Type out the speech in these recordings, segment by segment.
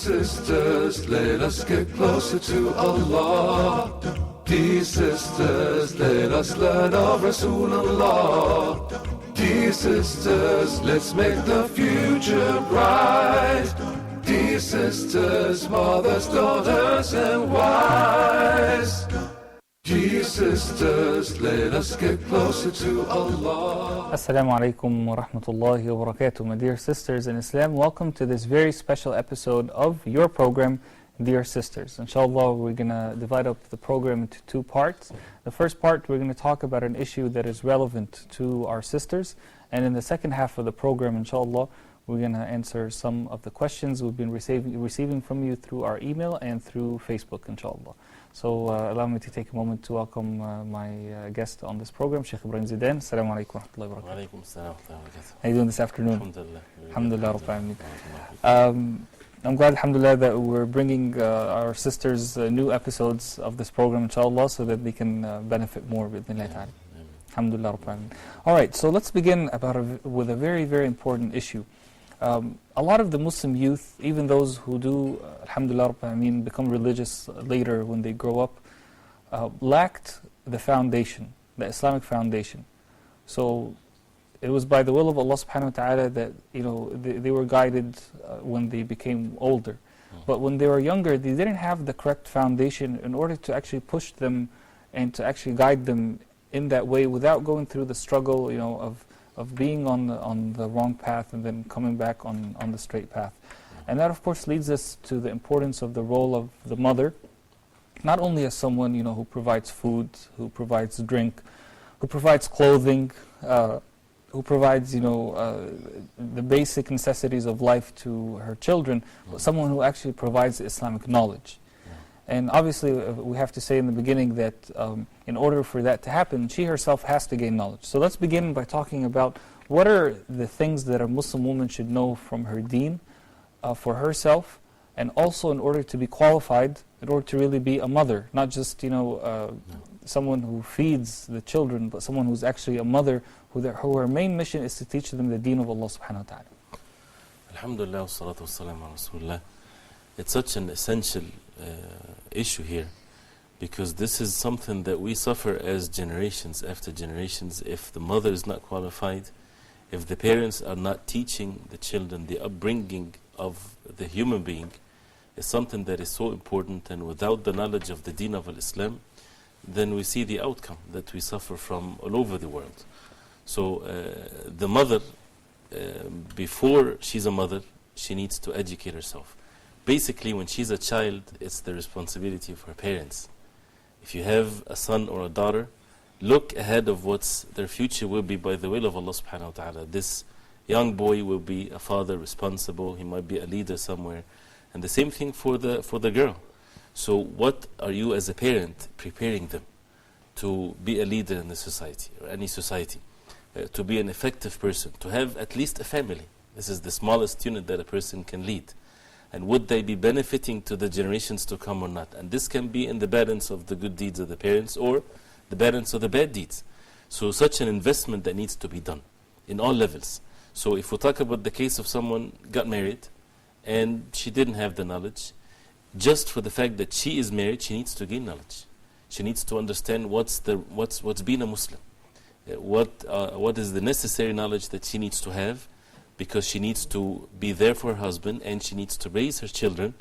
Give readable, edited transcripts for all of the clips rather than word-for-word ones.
Sisters, let us get closer to Allah. Dear sisters, let us learn of Rasulullah. Dear sisters, let's make the future bright. Dear sisters, mothers, daughters and wives. Dear sisters, let us get closer to Allah. Assalamu alaikum wa rahmatullahi wa barakatuh. My dear sisters in Islam, welcome to this very special episode of your program, Dear Sisters. Inshallah, we're going to divide up the program into two parts. The first part, we're going to talk about an issue that is relevant to our sisters. And in the second half of the program, inshallah, we're going to answer some of the questions we've been receiving from you through our email and through Facebook, inshallah. So allow me to take a moment to welcome my guest on this program, Sheikh Ibrahim Zidan. Assalamu alaikum wa rahmatullahi wa barakatuh. Wa alaikum assalam wa rahmatullahi wa barakatuh. How are you doing this afternoon? Alhamdulillah. Alhamdulillah Rabbil Alameen. I'm glad, alhamdulillah, that we're bringing our sisters new episodes of this program, inshallah, so that they can benefit more with the ta'ala. Alhamdulillah Rabbil Alameen. Alright, so let's begin with a very, very important issue. A lot of the Muslim youth, even those who do, alhamdulillah Rabbil Alameen, become religious later when they grow up, lacked the foundation, the Islamic foundation. So it was by the will of Allah subhanahu wa ta'ala that they were guided when they became older. But when they were younger, they didn't have the correct foundation in order to actually push them and to actually guide them in that way without going through the struggle of being on the wrong path and then coming back on the straight path. And that of course leads us to the importance of the role of the mother, not only as someone who provides food, who provides drink, who provides clothing, who provides the basic necessities of life to her children, but someone who actually provides Islamic knowledge. And obviously we have to say in the beginning that in order for that to happen, she herself has to gain knowledge. So let's begin by talking about what are the things that a Muslim woman should know from her deen for herself, and also in order to be qualified, in order to really be a mother, not just someone who feeds the children, but someone who's actually a mother who her main mission is to teach them the deen of Allah subhanahu wa ta'ala. Alhamdulillah wa salatu wa salam ala Rasulullah. It's such an essential issue here, because this is something that we suffer as generations after generations. If the mother is not qualified, if the parents are not teaching the children, the upbringing of the human being is something that is so important, and without the knowledge of the deen of Islam, then we see the outcome that we suffer from all over the world. So the mother, before she's a mother, she needs to educate herself. Basically, when she's a child, it's the responsibility of her parents. If you have a son or a daughter, look ahead of what their future will be by the will of Allah subhanahu wa ta'ala. This young boy will be a father, responsible, he might be a leader somewhere. And the same thing for the girl. So what are you as a parent preparing them to be a leader in the society, or any society, to be an effective person, to have at least a family? This is the smallest unit that a person can lead. And would they be benefiting to the generations to come or not? And this can be in the balance of the good deeds of the parents or the balance of the bad deeds. So such an investment that needs to be done in all levels. So if we talk about the case of someone got married and she didn't have the knowledge, just for the fact that she is married, she needs to gain knowledge. She needs to understand what's being a Muslim. What is the necessary knowledge that she needs to have, because she needs to be there for her husband, and she needs to raise her children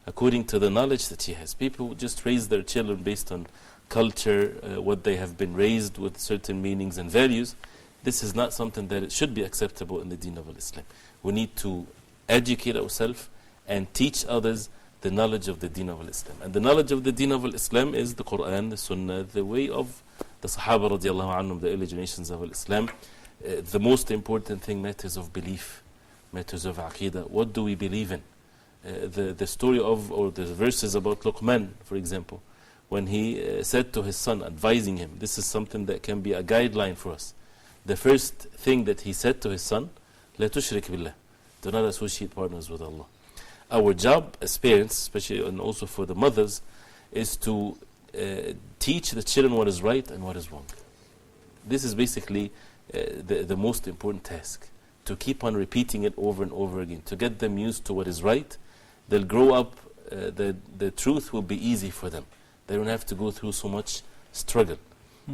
according to the knowledge that she has. People just raise their children based on culture, what they have been raised with, certain meanings and values. This is not something that it should be acceptable in the deen of Islam. We need to educate ourselves and teach others the knowledge of the deen of Islam. And the knowledge of the deen of Islam is the Quran, the Sunnah, the way of the Sahaba radiallahu anhum, the early generations of Islam. The most important thing, matters of belief, matters of aqidah. What do we believe in? The story of, or the verses about Luqman, for example, when he said to his son, advising him, this is something that can be a guideline for us. The first thing that he said to his son, لا تشرك بالله, do not associate partners with Allah. Our job as parents, especially and also for the mothers, is to teach the children what is right and what is wrong. This is basically the most important task, to keep on repeating it over and over again, to get them used to what is right, they'll grow up, the truth will be easy for them. They don't have to go through so much struggle.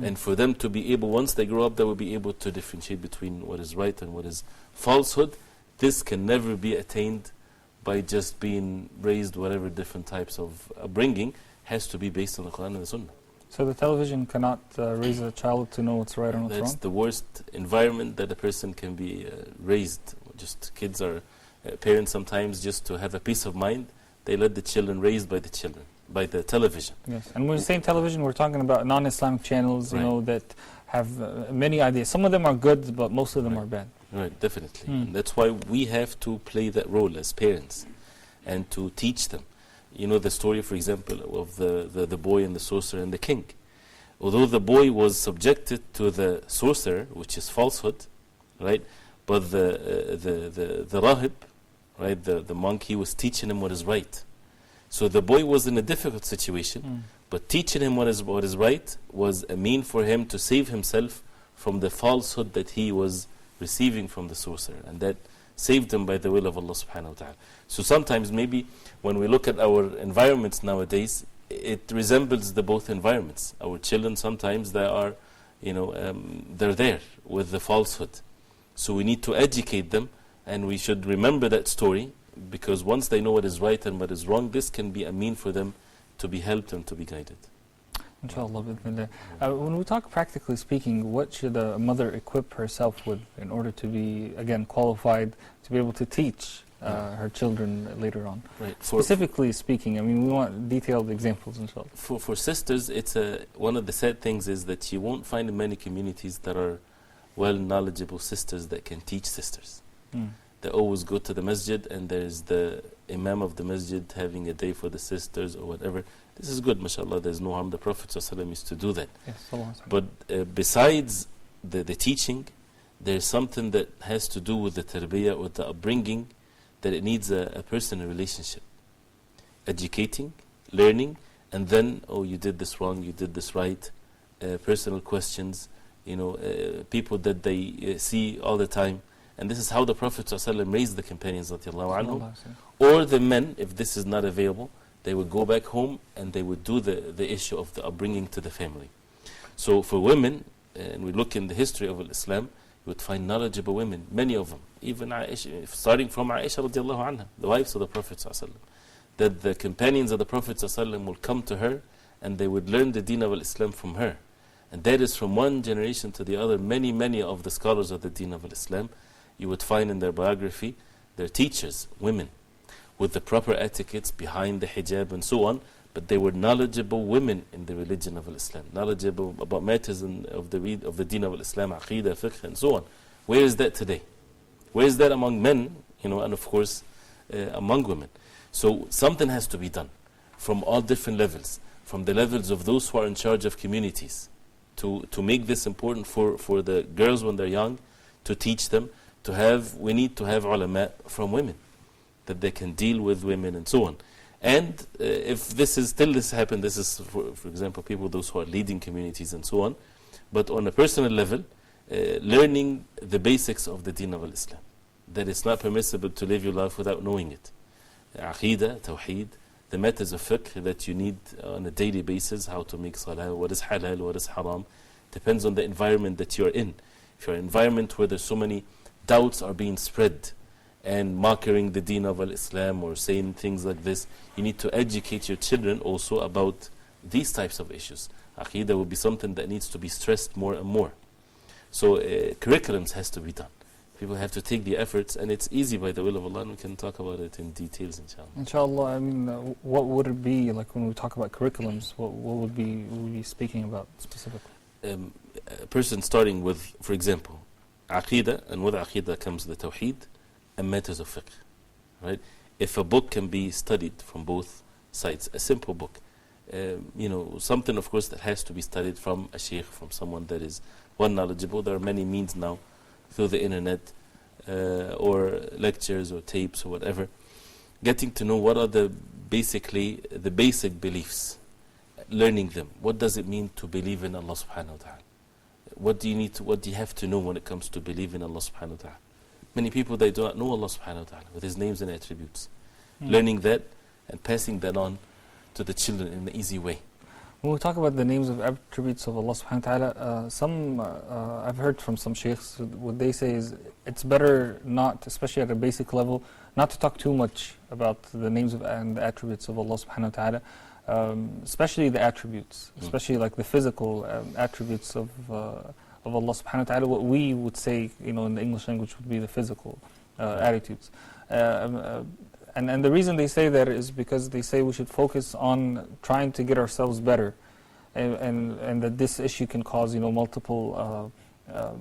And for them to be able, once they grow up, they will be able to differentiate between what is right and what is falsehood. This can never be attained by just being raised, whatever different types of upbringing, has to be based on the Quran and the Sunnah. So the television cannot raise a child to know what's right and what's That's wrong? the worst environment that a person can be raised. Just kids are, parents sometimes, just to have a peace of mind, they let the children raised by the children, by the television. Yes, and when we say television, we're talking about non-Islamic channels, you Right. know, that have many ideas. Some of them are good, but most of them Right. are bad. Right, definitely. And that's why we have to play that role as parents and to teach them. You know the story, for example, of the boy and the sorcerer and the king. Although the boy was subjected to the sorcerer, which is falsehood, right? But the rahib, right, the monk, he was teaching him what is right. So the boy was in a difficult situation, but teaching him what is right was a mean for him to save himself from the falsehood that he was receiving from the sorcerer, and that saved him by the will of Allah subhanahu wa ta'ala. So sometimes maybe when we look at our environments nowadays, it resembles the both environments. Our children sometimes they are, they're there with the falsehood. So we need to educate them, and we should remember that story, because once they know what is right and what is wrong, this can be a mean for them to be helped and to be guided. Inshallah, bismillah. When we talk practically speaking, what should a mother equip herself with in order to be, again, qualified to be able to teach her children later on? Right. Specifically speaking, I mean, we want detailed examples, inshallah. For sisters, it's one of the sad things is that you won't find in many communities that are well knowledgeable sisters that can teach sisters. They always go to the masjid, and there's the imam of the masjid having a day for the sisters or whatever. This is good, mashallah, there's no harm. The Prophet ﷺ used to do that. Yes, sallallahu alaihi wasallam. But besides the teaching, there's something that has to do with the tarbiyah or the upbringing, that it needs a personal relationship. Educating, learning, and then, oh, you did this wrong, you did this right. Personal questions, people that they see all the time. And this is how the Prophet ﷺ raised the companions, radiallahu anhum. Or the men, if this is not available, they would go back home and they would do the issue of the upbringing to the family. So for women, and we look in the history of Islam, you would find knowledgeable women, many of them, even Aisha, starting from Aisha radiallahu anha, the wives of the Prophet ﷺ, that the companions of the Prophet ﷺ will come to her and they would learn the deen of Islam from her. And that is from one generation to the other. Many of the scholars of the deen of Islam, you would find in their biography, their teachers, women, with the proper etiquettes behind the hijab and so on, but they were knowledgeable women in the religion of Islam, knowledgeable about matters of the deen of Islam, aqidah, fiqh, and so on. Where is that today? Where is that among men, and of course among women? So something has to be done from all different levels, from the levels of those who are in charge of communities, to make this important for the girls when they're young, to teach them, we need to have ulama from women, that they can deal with women and so on. And if this is for example, people, those who are leading communities and so on, but on a personal level, learning the basics of the deen of Islam, that it's not permissible to live your life without knowing it. Aqidah, tawheed, the matters of fiqh that you need on a daily basis, how to make salah, what is halal, what is haram, depends on the environment that you're in. If you're in an environment where there's so many doubts are being spread and mocking the deen of Islam or saying things like this, you need to educate your children also about these types of issues. Aqidah will be something that needs to be stressed more and more. So curriculums has to be done. People have to take the efforts, and it's easy by the will of Allah, and we can talk about it in details, inshallah. Inshallah, I mean, what would it be, like when we talk about curriculums, what would we be speaking about specifically? A person starting with, for example, Aqidah, and with Aqidah comes the Tawheed and matters of fiqh, right? If a book can be studied from both sides, a simple book, something of course that has to be studied from a sheikh, from someone that is well knowledgeable. There are many means now through the internet or lectures or tapes or whatever, getting to know what are the basic beliefs, learning them. What does it mean to believe in Allah subhanahu wa ta'ala? What do you have to know when it comes to believing in Allah subhanahu wa ta'ala? Many people, they do not know Allah subhanahu wa ta'ala with His names and attributes. learning that and passing that on to the children in an easy way. When we talk about the names of attributes of Allah subhanahu wa ta'ala, I've heard from some sheikhs, what they say is it's better not, especially at a basic level, not to talk too much about the names of and the attributes of Allah subhanahu wa ta'ala, especially the attributes, especially like the physical attributes of Allah subhanahu wa ta'ala. What we would say, in the English language would be the physical attitudes. And the reason they say that is because they say we should focus on trying to get ourselves better, and that this issue can cause multiple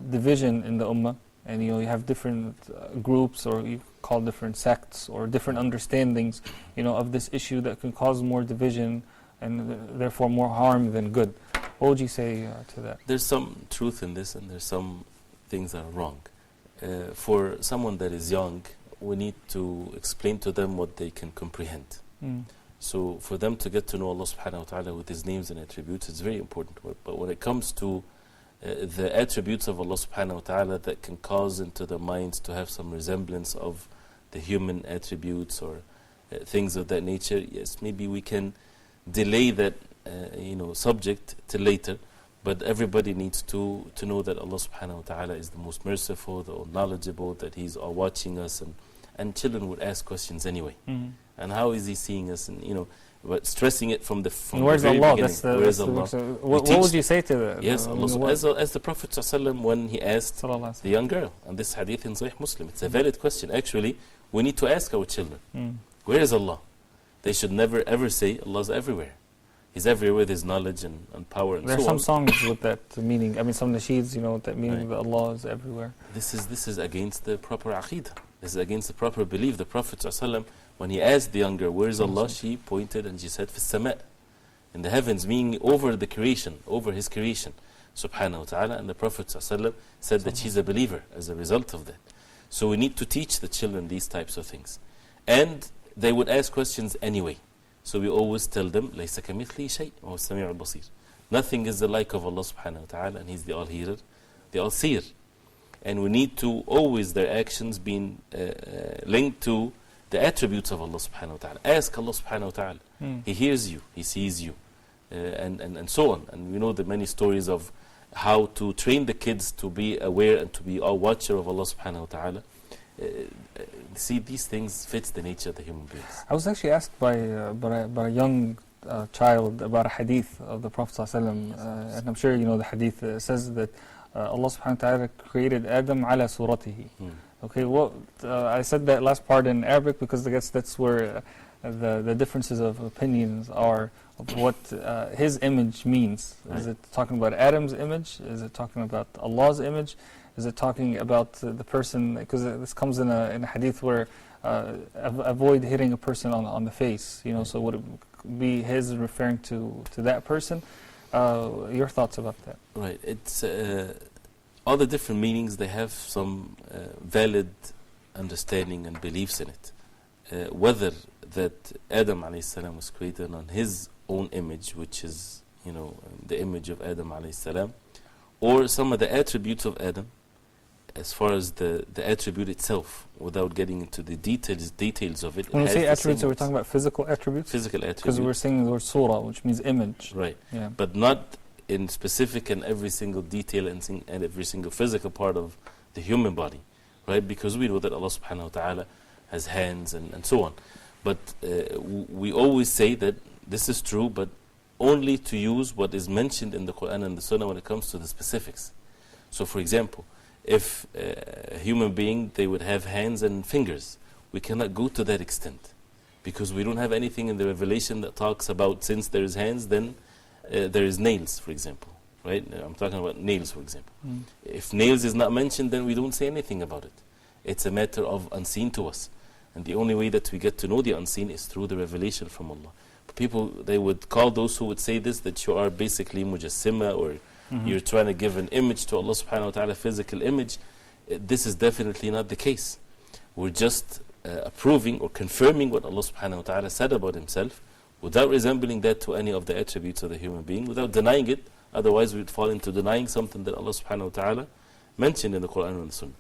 division in the ummah, and you have different groups, or you call different sects, or different understandings of this issue that can cause more division and therefore more harm than good. What would you say to that? There's some truth in this, and there's some things that are wrong. For someone that is young, we need to explain to them what they can comprehend. So for them to get to know Allah subhanahu wa ta'ala with His names and attributes, it's very important. But when it comes to the attributes of Allah subhanahu wa ta'ala that can cause into their minds to have some resemblance of the human attributes or things of that nature, yes, maybe we can delay that subject till later. But everybody needs to know that Allah subhanahu wa ta'ala is the most merciful, the all knowledgeable, that He's all watching us, and children would ask questions anyway. And how is He seeing us? And but stressing it from the where's very Allah? beginning. Where's Allah? What would you say to that? Yes, Allah, as the Prophet ﷺ, when he asked the young girl, and this hadith in Sahih Muslim, it's a valid question. Actually, we need to ask our children, where is Allah? They should never ever say Allah's everywhere. He's everywhere with His knowledge and power and so on. There are some songs with that meaning. I mean, some nasheeds, with that meaning that Allah is everywhere. This is against the proper aqeedah. This is against the proper belief. The Prophet ﷺ, when he asked the young girl, where is Allah? She pointed and she said, fi sama', in the heavens, meaning over the creation, over His creation, subhanahu wa ta'ala. And the Prophet ﷺ said that she's a believer as a result of that. So we need to teach the children these types of things. And they would ask questions anyway. So we always tell them, لَيْسَ كَمِثْلِهِ شَيْءٍ وَهُوَ السَّمِيعُ الْبَصِيرُ. Nothing is the like of Allah subhanahu wa ta'ala, and He's the all-hearer, the all-seer. And we need to always, their actions being linked to the attributes of Allah subhanahu wa ta'ala. Ask Allah subhanahu wa ta'ala. He hears you, He sees you, and so on. And we know the many stories of how to train the kids to be aware and to be a watcher of Allah subhanahu wa ta'ala. See, these things fits the nature of the human beings. I was actually asked by a young child about a hadith of the Prophet ﷺ, and I'm sure you know the hadith says that Allah subhanahu wa ta'ala created Adam ala suratihi. Okay, well, I said that last part in Arabic because I guess that's where the differences of opinions are of what His image means. Is it talking about Adam's image? Is it talking about Allah's image? Is it talking about the person? Because this comes in a hadith where avoid hitting a person on the face. So would it be His referring to that person? Your thoughts about that? Right. It's all the different meanings. They have some valid understanding and beliefs in it. Whether that Adam alayhi salam was created on his own image, which is the image of Adam alayhi salam, or some of the attributes of Adam, as far as the attribute itself, without getting into the details of it. When we say attributes, are we talking about physical attributes? Physical attributes. Because we're saying the word surah, which means image. Right. Yeah. But not in specific and every single detail and every single physical part of the human body. Right? Because we know that Allah subhanahu wa ta'ala has hands and so on. But we always say that this is true, but only to use what is mentioned in the Quran and the Sunnah when it comes to the specifics. So for example, if a human being, they would have hands and fingers, we cannot go to that extent because we don't have anything in the revelation that talks about since there is hands, then there is nails, for example. Right? I'm talking about nails, for example. If nails is not mentioned, then we don't say anything about it. It's a matter of unseen to us. And the only way that we get to know the unseen is through the revelation from Allah. But people, they would call those who would say this, that you are basically mujassima, or you're trying to give an image to Allah subhanahu wa ta'ala, physical image. This is definitely not the case. We're just approving or confirming what Allah subhanahu wa ta'ala said about Himself, without resembling that to any of the attributes of the human being, without denying it. Otherwise we would fall into denying something that Allah subhanahu wa ta'ala mentioned in the Quran and the Sunnah.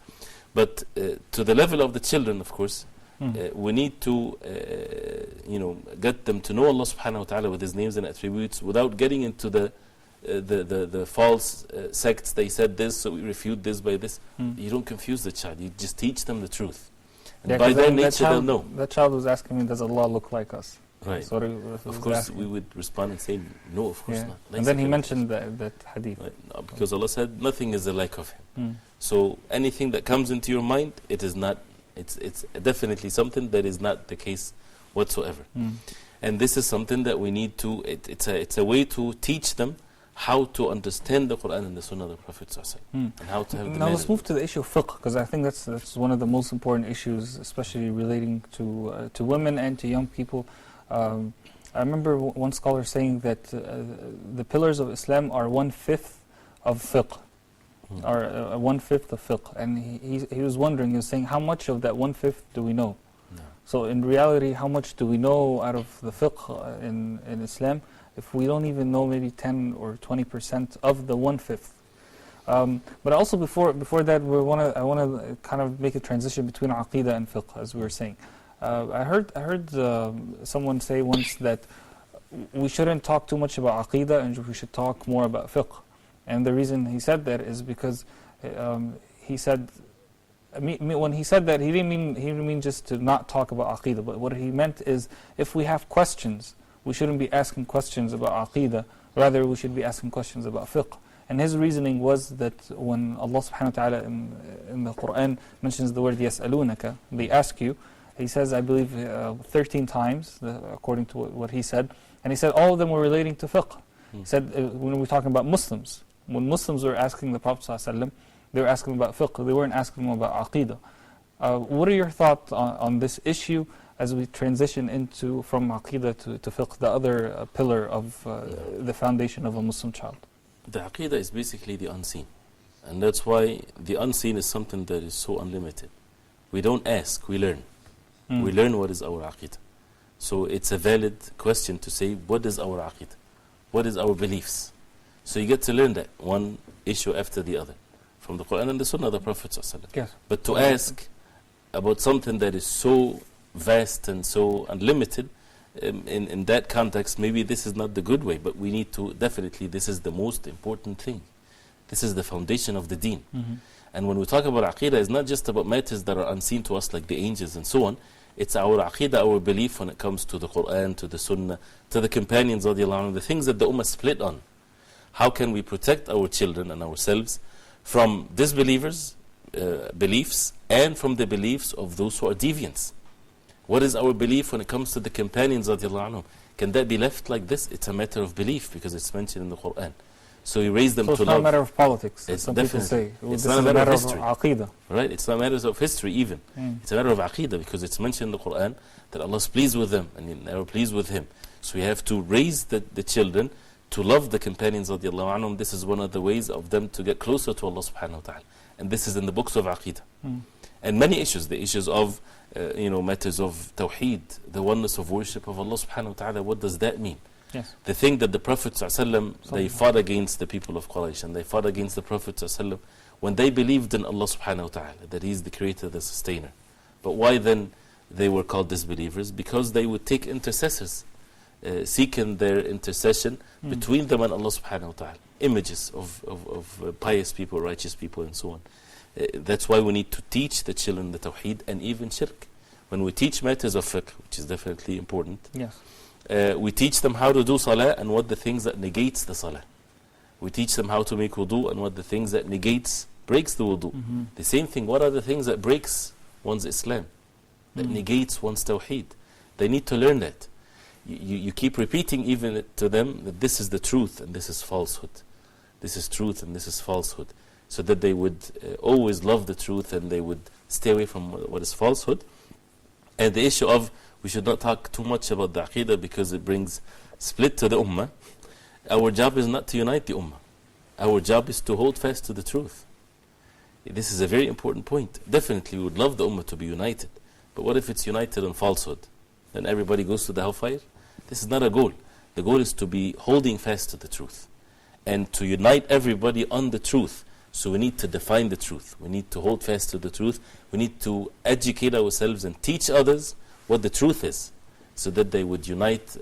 But to the level of the children, of course, We need to get them to know Allah subhanahu wa ta'ala with His names and attributes without getting into the false sects. They said this, so we refute this by this. You don't confuse the child, you just teach them the truth. And by their nature they'll know. That child was asking me, does Allah look like us? Right. So of course we would respond and say, no, of course not. And then he mentioned that hadith. Right. No, because Allah said, nothing is alike of Him. So anything that comes into your mind, it is not, it's definitely something that is not the case whatsoever. And this is something that we need to, it's a way to teach them how to understand the Quran and the Sunnah of the Prophet ﷺ, and how to have the Now let's move to the issue of fiqh, because I think that's one of the most important issues, especially relating to women and to young people. I remember one scholar saying that the pillars of Islam are 1/5 of fiqh, or 1/5 of fiqh, and he was wondering, he was saying, how much of that 1/5 do we know? No. So in reality, how much do we know out of the fiqh in Islam if we don't even know maybe 10 or 20% of the 1/5? But also before that, I want to kind of make a transition between aqidah and fiqh, as we were saying. I heard someone say once that we shouldn't talk too much about aqidah and we should talk more about fiqh. And the reason he said that is because he said, when he said that, he didn't mean just to not talk about aqidah, but what he meant is, if we have questions, we shouldn't be asking questions about aqidah, rather we should be asking questions about fiqh. And his reasoning was that when Allah subhanahu wa ta'ala in the Quran mentions the word yas'alunaka, they ask you, he says, I believe 13 times, according to what he said, and he said all of them were relating to fiqh. He said, when we're talking about Muslims, when Muslims were asking the Prophet ﷺ, they were asking about fiqh, they weren't asking him about aqidah. What are your thoughts on this issue as we transition from aqidah to fiqh, the other pillar of the foundation of a Muslim child? The aqidah is basically the unseen. And that's why the unseen is something that is so unlimited. We don't ask, we learn. We learn what is our aqidah. So it's a valid question to say, what is our aqidah? What is our beliefs? So you get to learn that, one issue after the other, from the Quran and the Sunnah of the Prophet ﷺ. Yes. But to ask about something that is so vast and so unlimited, in that context, maybe this is not the good way, but we need to, definitely, this is the most important thing. This is the foundation of the deen. And when we talk about aqidah, it's not just about matters that are unseen to us, like the angels and so on. It's our aqidah, our belief when it comes to the Quran, to the Sunnah, to the companions of the things that the Ummah split on. How can we protect our children and ourselves from disbelievers' beliefs and from the beliefs of those who are deviants? What is our belief when it comes to the companions of the Allah? Can that be left like this? It's a matter of belief because it's mentioned in the Quran. So we raise them to love. So it's not a matter of politics, as It's some people say. It's not a matter of history. Aqidah. Right? It's not matters of history even. It's a matter of aqidah because it's mentioned in the Quran that Allah is pleased with them and they are pleased with Him. So we have to raise the children to love the companions of the Allah. This is one of the ways of them to get closer to Allah subhanahu wa ta'ala. And this is in the books of aqidah. And many issues, the issues of matters of tawheed, the oneness of worship of Allah subhanahu wa ta'ala. What does that mean? Yes. The thing that the Prophet ﷺ, they fought against the people of Quraysh and they fought against the Prophet ﷺ when they believed in Allah subhanahu wa ta'ala, that He is the creator, the sustainer. But why then they were called disbelievers? Because they would take intercessors, seeking their intercession between them and Allah subhanahu wa ta'ala. Images of pious people, righteous people and so on. That's why we need to teach the children the tawheed and even shirk. When we teach matters of fiqh, which is definitely important, Yes. We teach them how to do salah and what the things that negates the salah. We teach them how to make wudu and what the things that breaks the wudu. The same thing, what are the things that breaks one's Islam, that negates one's tawheed? They need to learn that. You keep repeating even to them that this is the truth and this is falsehood. This is truth and this is falsehood. So that they would always love the truth and they would stay away from what is falsehood. And the issue of we should not talk too much about the aqidah because it brings split to the ummah. Our job is not to unite the ummah. Our job is to hold fast to the truth. This is a very important point. Definitely we would love the ummah to be united. But what if it's united on falsehood? Then everybody goes to the hellfire? This is not a goal. The goal is to be holding fast to the truth. And to unite everybody on the truth So we need to define the truth. We need to hold fast to the truth. We need to educate ourselves and teach others what the truth is, so that they would unite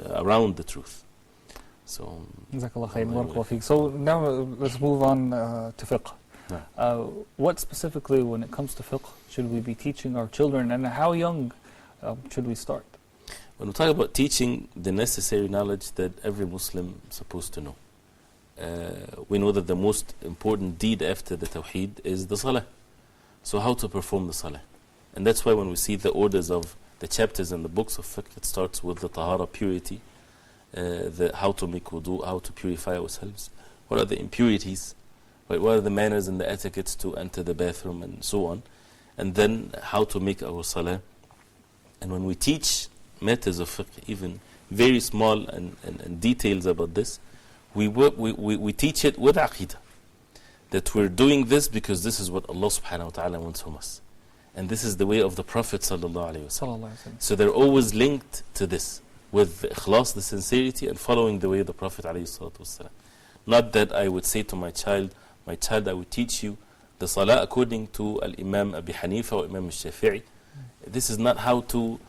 around the truth. So, Jazakallah khair, barakallahu feek. So now let's move on to fiqh. What specifically, when it comes to fiqh, should we be teaching our children, and how young should we start? when we talk about teaching the necessary knowledge that every Muslim is supposed to know, we know that the most important deed after the Tawheed is the Salah. So how to perform the Salah? And that's why when we see the orders of the chapters and the books of fiqh, it starts with the Tahara, purity, how to make wudu, how to purify ourselves, what are the impurities, what are the manners and the etiquettes to enter the bathroom, and so on, and then how to make our Salah. And when we teach matters of fiqh, even very small and details about this, we teach it with aqidah, that we're doing this because this is what Allah subhanahu wa ta'ala wants from us. And this is the way of the Prophet sallallahu alayhi wa sallam. So they're always linked to this, with the ikhlas, the sincerity, and following the way of the Prophet alayhi salatu wasalam. Not that I would say to my child, I would teach you the salah according to Al-Imam Abi Hanifa or Imam Al-Shafi'i. This is not how to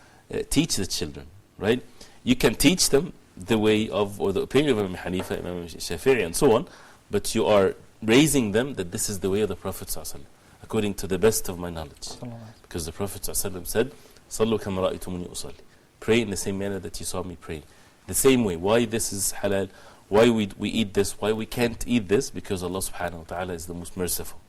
teach the children, right? You can teach them the way of, or the opinion of Imam Hanifa, Imam Shafi'i, and so on, but you are raising them that this is the way of the Prophet sallallahu alaihi wasallam, according to the best of my knowledge. Because the Prophet sallallahu alaihi wasallam said, "Sallu kama ra'aytumuni usalli." Pray in the same manner that you saw me pray. The same way. Why this is halal? Why we eat this? Why we can't eat this? Because Allah subhanahu wa ta'ala is the most merciful.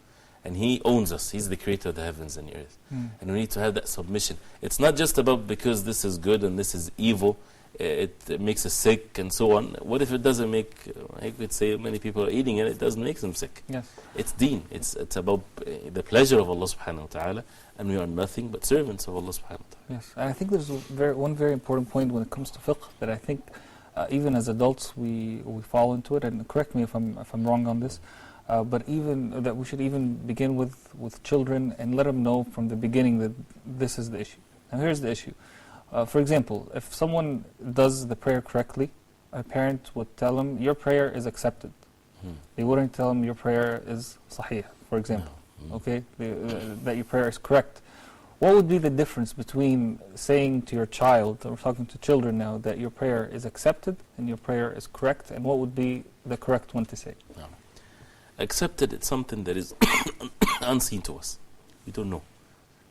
And He owns us. He's the creator of the heavens and the earth. And we need to have that submission. It's not just about because this is good and this is evil, it makes us sick and so on. What if it doesn't make, I could say many people are eating it, it doesn't make them sick. Yes. It's deen. It's about the pleasure of Allah subhanahu wa ta'ala, and we are nothing but servants of Allah subhanahu wa ta'ala. Yes, and I think there's one very important point when it comes to fiqh that I think even as adults we fall into it, and correct me if I'm wrong on this, but even that we should even begin with children and let them know from the beginning that this is the issue. Now here's the issue. For example, if someone does the prayer correctly, a parent would tell him, your prayer is accepted. They wouldn't tell him your prayer is sahih, for example. Okay, that your prayer is correct. What would be the difference between saying to your child, or talking to children now, that your prayer is accepted and your prayer is correct, and what would be the correct one to say? Accepted, it's something that is unseen to us. We don't know.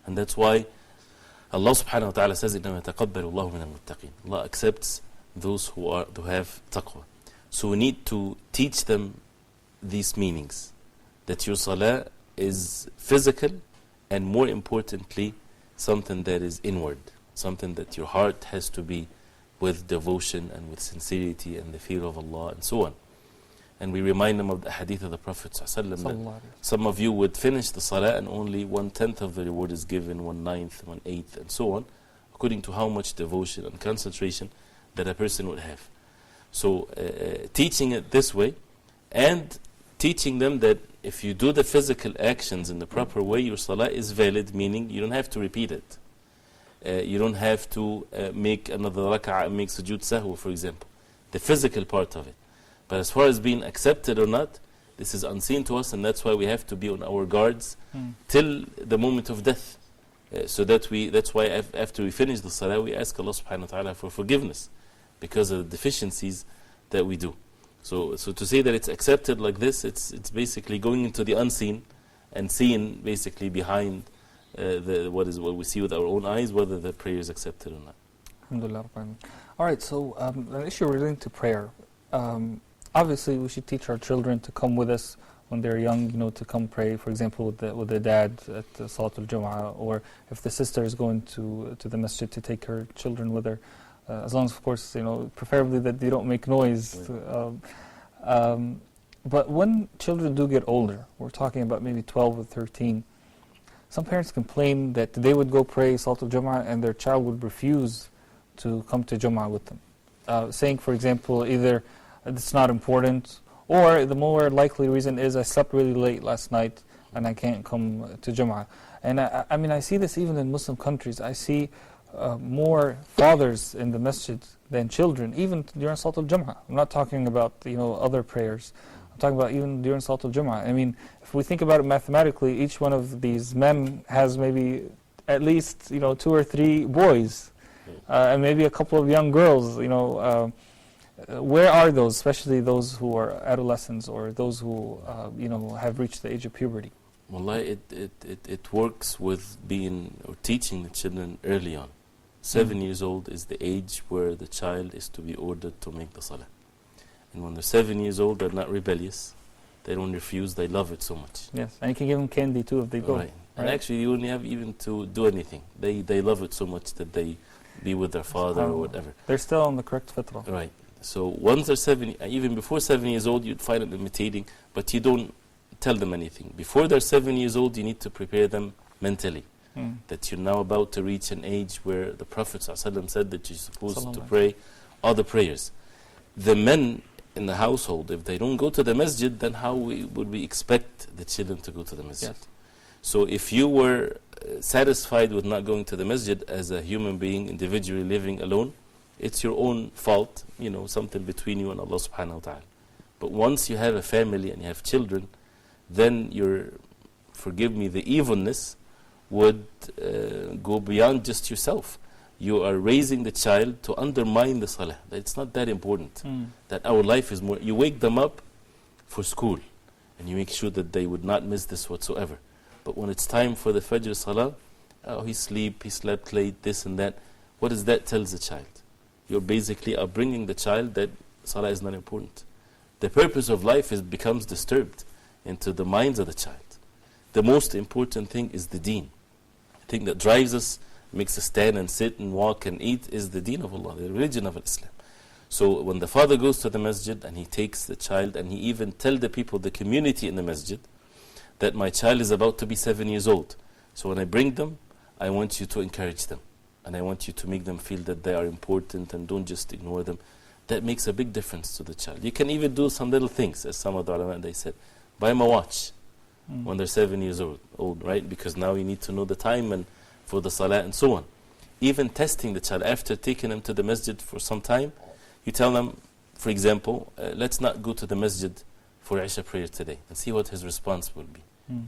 And that's why Allah subhanahu wa ta'ala says, إِنَّمَا يَتَقَبَّلُ اللَّهُ مِنَ الْمُتَّقِينَ. Allah accepts those who have taqwa. So we need to teach them these meanings, that your salah is physical, and more importantly, something that is inward, something that your heart has to be with devotion and with sincerity and the fear of Allah and so on. And we remind them of the hadith of the Prophet ﷺ, that some of you would finish the salah and only 1/10 of the reward is given, 1/9, 1/8, and so on, according to how much devotion and concentration that a person would have. So teaching it this way, and teaching them that if you do the physical actions in the proper way, your salah is valid, meaning you don't have to repeat it. You don't have to make another rak'ah and make sujood sahwa, for example. The physical part of it. But as far as being accepted or not, this is unseen to us, and that's why we have to be on our guards till the moment of death. So that's why after we finish the salah, we ask Allah subhanahu wa ta'ala for forgiveness because of the deficiencies that we do. So to say that it's accepted like this, it's basically going into the unseen and seeing basically behind what we see with our own eyes, whether the prayer is accepted or not. Alhamdulillah. Alright, so an issue relating to prayer. Obviously, we should teach our children to come with us when they're young, to come pray, for example, with their dad at the Salatul Jum'ah, or if the sister is going to the masjid, to take her children with her. As long as, of course, preferably that they don't make noise. But when children do get older, we're talking about maybe 12 or 13, some parents complain that they would go pray Salatul Jum'ah and their child would refuse to come to Jum'ah with them. Saying, for example, either it's not important, or the more likely reason is I slept really late last night and I can't come to Jum'ah. And I see this even in Muslim countries. I see more fathers in the masjid than children, even during Salatul Jum'ah. I'm not talking about other prayers. I'm I'm talking about even during Salat al-Jum'ah. I mean, if we think about it mathematically, each one of these men has maybe at least 2 or 3 boys, and maybe a couple of young girls. Where are those, especially those who are adolescents or those who have reached the age of puberty? Wallahi, it works with being or teaching the children early on. 7 years old is the age where the child is to be ordered to make the salah. And when they're 7 years old, they're not rebellious. They don't refuse. They love it so much. Yes, and you can give them candy too if they go. Right. And actually, you only have even to do anything. They love it so much that they be with their father or whatever. They're still on the correct fitrah. Right. So once they're 7, even before 7 years old, you'd find it imitating, but you don't tell them anything. Before they're 7 years old, you need to prepare them mentally. That you're now about to reach an age where the Prophet ﷺ said that you're supposed to pray all the prayers. The men in the household, if they don't go to the masjid, then how would we expect the children to go to the masjid? Yes. So if you were satisfied with not going to the masjid as a human being, individually living alone, it's your own fault, something between you and Allah subhanahu wa ta'ala. But once you have a family and you have children, then your, forgive me, the evilness would go beyond just yourself. You are raising the child to undermine the salah. It's not that important. That our life is more, you wake them up for school and you make sure that they would not miss this whatsoever. But when it's time for the Fajr salah, he slept late, this and that. What does that tell the child? You're basically bringing the child that salah is not important. The purpose of life becomes disturbed into the minds of the child. The most important thing is the deen. The thing that drives us, makes us stand and sit and walk and eat is the deen of Allah, the religion of Islam. So when the father goes to the masjid and he takes the child and he even tells the people, the community in the masjid, that my child is about to be 7 years old. So when I bring them, I want you to encourage them. And I want you to make them feel that they are important and don't just ignore them. That makes a big difference to the child. You can even do some little things, as some of the ulama, they said. Buy them a watch when they're 7 years old, right? Because now you need to know the time and for the salah and so on. Even testing the child after taking them to the masjid for some time, you tell them, for example, let's not go to the masjid for Isha prayer today, and see what his response will be.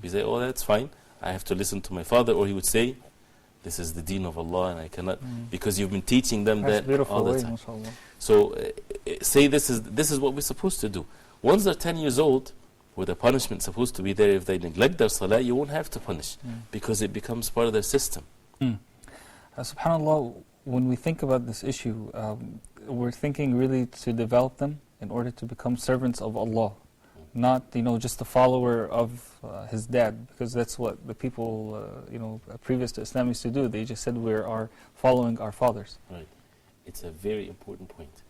You say, oh, that's fine, I have to listen to my father, or he would say, this is the deen of Allah and I cannot, because you've been teaching them that all the time. So say this is what we're supposed to do. Once they're 10 years old, where the punishment is supposed to be there, if they neglect their salah, you won't have to punish, because it becomes part of their system. SubhanAllah, when we think about this issue, we're thinking really to develop them in order to become servants of Allah, not just a follower of his dad, because that's what the people previous to Islam used to do. They just said we are following our fathers. Right. It's a very important point.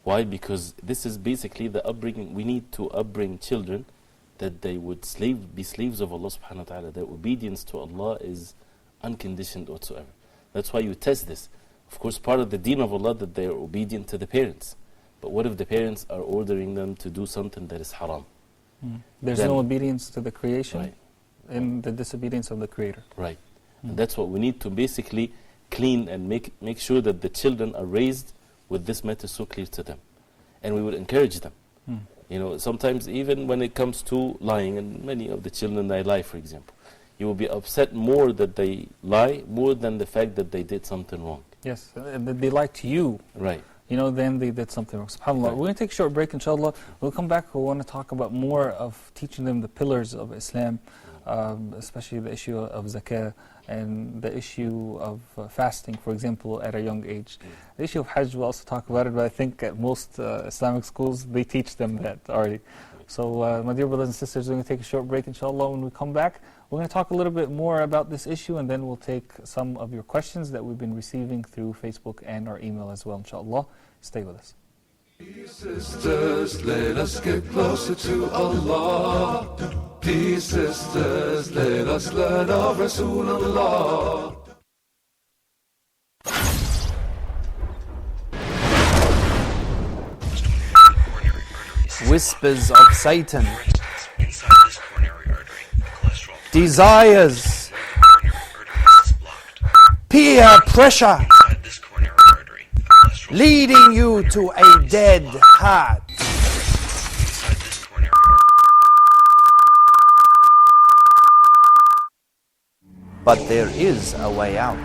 Why? Because this is basically the upbringing. We need to upbring children that they would be slaves of Allah subhanahu wa ta'ala. Their obedience to Allah is unconditioned whatsoever. That's why you test this. Of course, part of the deen of Allah that they are obedient to the parents. But what if the parents are ordering them to do something that is haram? There's no obedience to the creation and the disobedience of the Creator. Right. And that's what we need to basically clean and make sure that the children are raised with this matter so clear to them. And we would encourage them. Sometimes even when it comes to lying, and many of the children they lie, for example, you will be upset more that they lie, more than the fact that they did something wrong. Yes, they lie to you. Right. Then they did something wrong. SubhanAllah. We're going to take a short break, inshallah. We'll come back. We want to talk about more of teaching them the pillars of Islam, especially the issue of zakah and the issue of fasting, for example, at a young age. The issue of Hajj, we'll also talk about it, but I think at most Islamic schools, they teach them that already. So, my dear brothers and sisters, we're going to take a short break, inshallah. When we come back, we're going to talk a little bit more about this issue, and then we'll take some of your questions that we've been receiving through Facebook and our email as well, inshallah. Stay with us. Sisters, let us get closer to Allah. Peace, sisters, let us learn of Rasulullah. Whispers of Satan, desires, peer pressure, leading you to a dead heart. but there is a way out.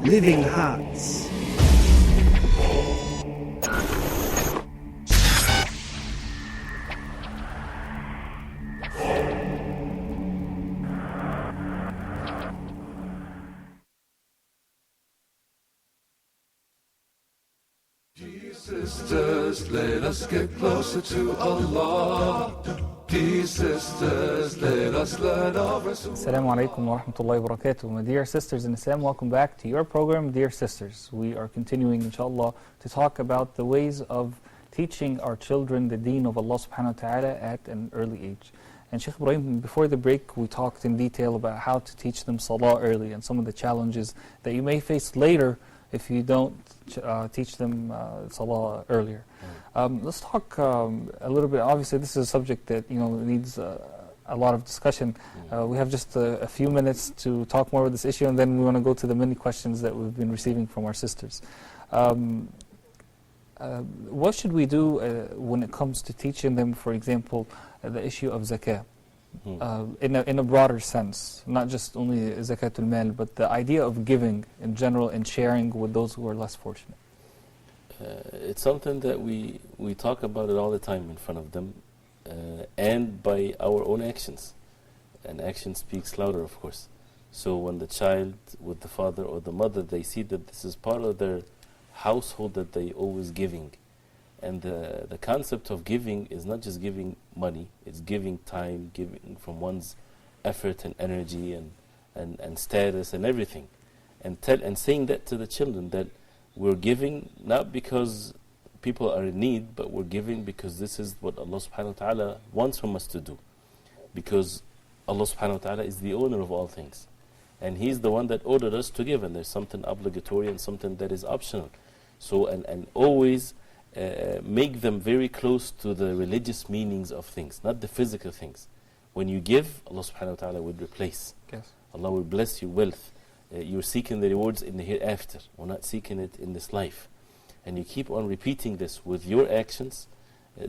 Living Hearts. Dear sisters, let us get closer to Allah. Dear sisters, let us learn of Rasul. Assalamu alaikum wa rahmatullahi wa barakatuh. My dear sisters in Islam, welcome back to your program, Dear Sisters. We are continuing, inshallah, to talk about the ways of teaching our children the deen of Allah subhanahu wa ta'ala at an early age. And Sheikh Ibrahim, before the break, we talked in detail about how to teach them salah early and some of the challenges that you may face later if you don't teach them salah earlier. Let's talk a little bit. Obviously, this is a subject that needs a lot of discussion. We have just a few minutes to talk more about this issue, and then we want to go to the many questions that we've been receiving from our sisters. What should we do when it comes to teaching them, for example, the issue of zakah? In a broader sense, not just only zakatul mal, but the idea of giving in general and sharing with those who are less fortunate. It's something that we talk about it all the time in front of them, and by our own actions. And action speaks louder, of course. So when the child with the father or the mother, they see that this is part of their household, that they always giving. And the concept of giving is not just giving money, it's giving time, giving from one's effort and energy and status and everything. And saying that to the children, that we're giving not because people are in need, but we're giving because this is what Allah subhanahu wa ta'ala wants from us to do. Because Allah subhanahu wa ta'ala is the owner of all things. And He's the one that ordered us to give, and there's something obligatory and something that is optional. So, and always make them very close to the religious meanings of things, not the physical things. When you give, Allah subhanahu wa ta'ala will replace. Yes. Allah will bless you wealth. You're seeking the rewards in the hereafter. We're not seeking it in this life. And you keep on repeating this with your actions,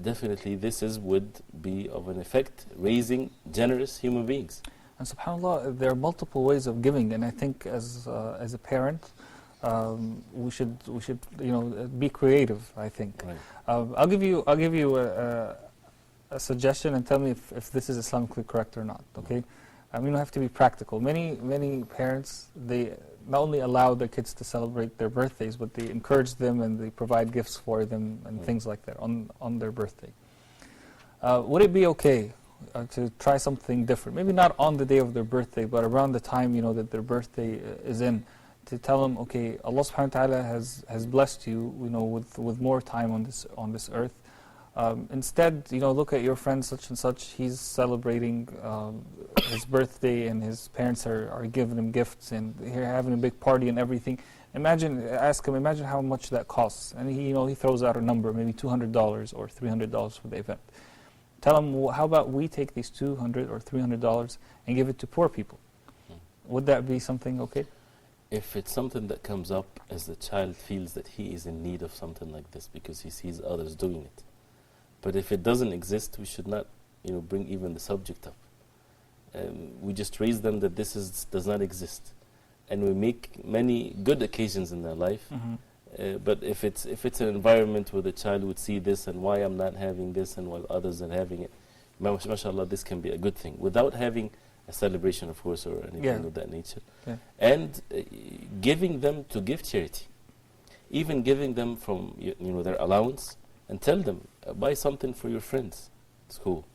definitely this would be of an effect, raising generous human beings. And subhanAllah, there are multiple ways of giving, and I think as a parent, we should be creative, I think. Right. I'll give you a suggestion and tell me if this is Islamically correct or not, okay? You have to be practical. Many parents, they not only allow their kids to celebrate their birthdays, but they encourage them and they provide gifts for them and things like that on their birthday. Would it be okay to try something different? Maybe not on the day of their birthday, but around the time that their birthday is in, to tell them, okay, Allah subhanahu wa ta'ala has blessed you, with more time on this earth. Instead, look at your friend such and such. He's celebrating his birthday, and his parents are giving him gifts, and they're having a big party and everything. Ask him, imagine how much that costs, and he throws out a number, maybe $200 or $300 for the event. Tell him, well, how about we take these $200 or $300 and give it to poor people? Would that be something okay? If it's something that comes up as the child feels that he is in need of something like this because he sees others doing it. But if it doesn't exist, we should not, bring even the subject up. We just raise them that this does not exist, and we make many good occasions in their life. But if it's an environment where the child would see this and why I'm not having this, and while others are having it, mashallah, this can be a good thing without having a celebration, of course, or anything of that nature. Yeah. And giving them to give charity, even giving them from their allowance. And tell them, buy something for your friends. It's cool.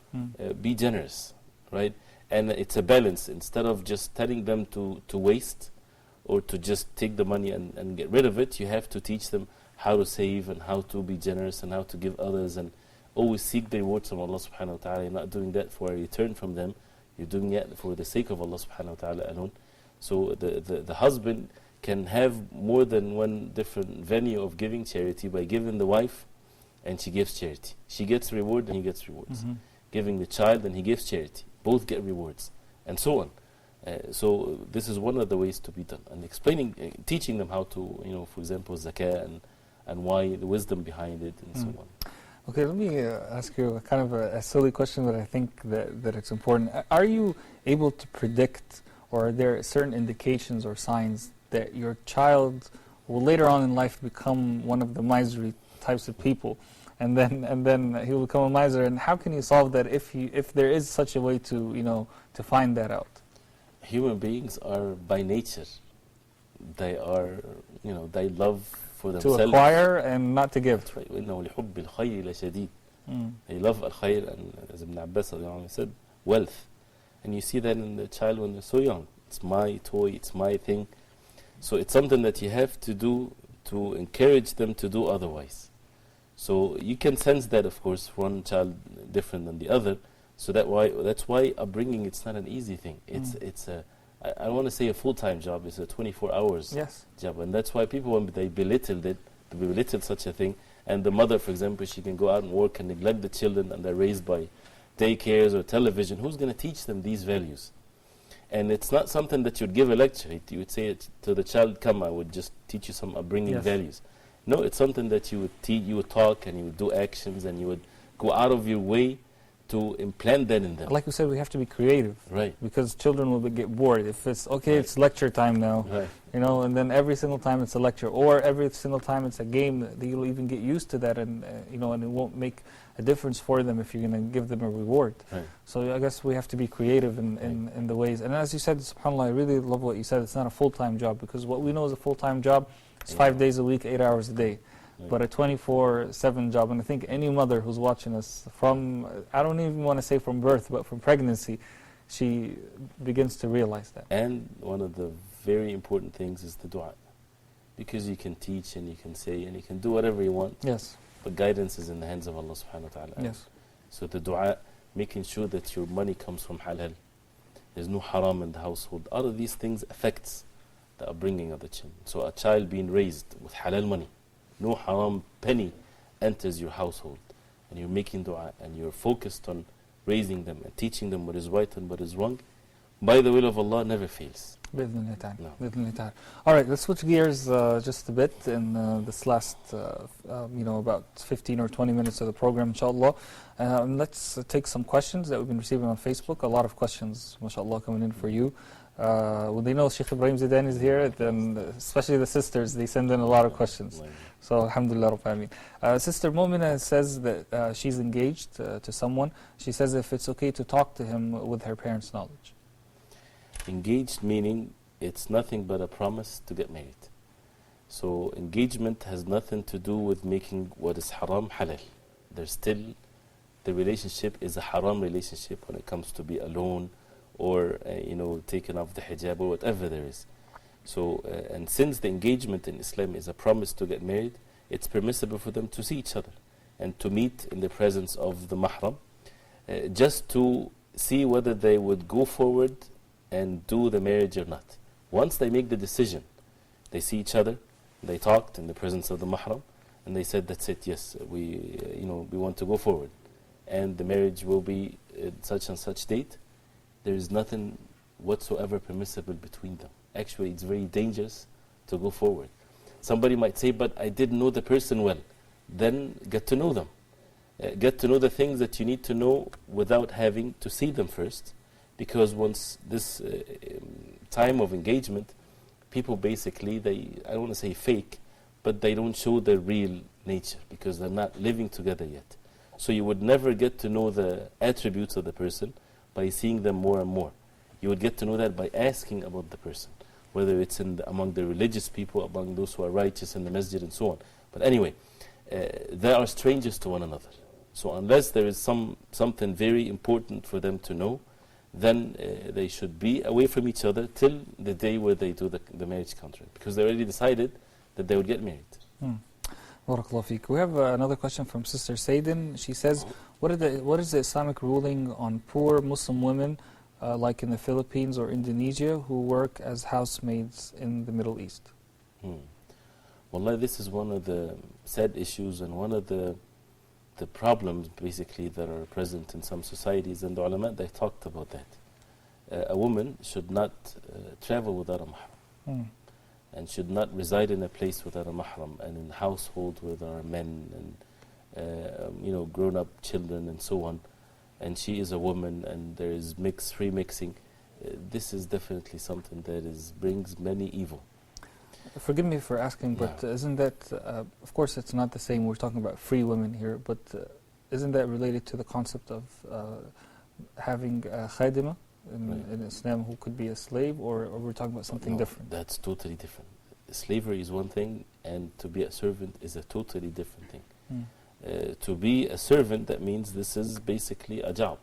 Be generous, right? And it's a balance. Instead of just telling them to waste or to just take the money and get rid of it, you have to teach them how to save and how to be generous and how to give others, and always seek the rewards from Allah subhanahu wa ta'ala. You're not doing that for a return from them. You're doing it for the sake of Allah subhanahu wa ta'ala alone. So the husband can have more than one different venue of giving charity by giving the wife, and she gives charity. She gets reward and he gets rewards. Giving the child and he gives charity. Both get rewards. And so on. So this is one of the ways to be done. And teaching them how to, for example, zakah and why the wisdom behind it and so on. Okay, let me ask you a kind of a silly question, but I think that it's important. Are you able to predict, or are there certain indications or signs that your child will later on in life become one of the miserly types of people, and then he will become a miser? And how can you solve that if there is such a way to to find that out? Human beings are by nature, they are, they love for themselves. To acquire and not to give. That's right. وَإِنَّهُ لِحُبِّ الْخَيْرِ لَشَدِيدٌ. Mm. They love al-khayr, and as Ibn Abbas said, wealth. And you see that in the child when they're so young. It's my toy, it's my thing. So it's something that you have to do to encourage them to do otherwise. So you can sense that, of course, one child different than the other. So that's why upbringing, it's not an easy thing. It's a, I don't want to say a full-time job. It's a 24 hours job, and that's why people, when they belittle such a thing, and the mother, for example, she can go out and work and neglect the children, and they're raised by daycares or television. Who's going to teach them these values? And it's not something that you'd give a lecture. You would say it to the child, "Come, I would just teach you some upbringing values." No, it's something that you would teach, you would talk, and you would do actions, and you would go out of your way to implant that in them. Like you said, we have to be creative. Right. Because children will get bored. If it's, it's lecture time now, and then every single time it's a lecture, or every single time it's a game, you'll even get used to that, and and it won't make a difference for them if you're going to give them a reward. Right. So I guess we have to be creative in the ways. And as you said, subhanAllah, I really love what you said. It's not a full-time job, because what we know is a full-time job is 5 days a week, 8 hours a day. But a 24/7 job, and I think any mother who's watching us from, I don't even want to say from birth, but from pregnancy, she begins to realize that. And one of the very important things is the dua. Because you can teach and you can say and you can do whatever you want. Yes. But guidance is in the hands of Allah subhanahu wa ta'ala. Yes. So the dua, making sure that your money comes from halal. There's no haram in the household. All of these things affects the upbringing of the children. So a child being raised with halal money, no haram penny enters your household, and you're making dua, and you're focused on raising them and teaching them what is right and what is wrong, by the will of Allah, never fails. بإذن الله تعالى. No. بإذن الله تعالى. All right, let's switch gears just a bit in this last, about 15 or 20 minutes of the program, inshallah. Let's take some questions that we've been receiving on Facebook. A lot of questions, mashallah, coming in for you. When they know Sheikh Ibrahim Zidan is here, then especially the sisters, they send in a lot of questions. So, alhamdulillah, Rabbil Alameen. Sister Momina says that she's engaged to someone. She says if it's okay to talk to him with her parents' knowledge. Engaged meaning it's nothing but a promise to get married. So engagement has nothing to do with making what is haram halal. There's still, the relationship is a haram relationship when it comes to be alone, or taking off the hijab, or whatever there is. So and since the engagement in Islam is a promise to get married, it's permissible for them to see each other and to meet in the presence of the mahram, just to see whether they would go forward and do the marriage or not. Once they make the decision, they see each other, they talked in the presence of the mahram, and they said, that's it, yes, we want to go forward, and the marriage will be at such and such date. There is nothing whatsoever permissible between them. Actually, it's very dangerous to go forward. Somebody might say, but I didn't know the person well. Then get to know them. Get to know the things that you need to know without having to see them first. Because once this time of engagement, people basically, I don't want to say fake, but they don't show their real nature because they're not living together yet. So you would never get to know the attributes of the person by seeing them more and more. You would get to know that by asking about the person, whether it's among the religious people, among those who are righteous in the masjid and so on. But anyway, they are strangers to one another. So unless there is something very important for them to know, then they should be away from each other till the day where they do the marriage contract, because they already decided that they would get married. Barakallahu feek. We have another question from Sister Saydin. She says, what is the Islamic ruling on poor Muslim women, like in the Philippines or Indonesia, who work as housemaids in the Middle East? Wallahi, this is one of the sad issues and one of the problems basically that are present in some societies, and the ulama, they talked about that. A woman should not travel without a mahram, and should not reside in a place without a mahram, and in a household where there are men grown-up children and so on, and she is a woman, and there is free mixing. This is definitely something that brings many evil. Forgive me for asking, but isn't that, of course it's not the same, we're talking about free women here, but isn't that related to the concept of having a khadima in Islam who could be a slave, or we're talking about something different? That's totally different. Slavery is one thing, and to be a servant is a totally different thing. To be a servant, that means this is basically a job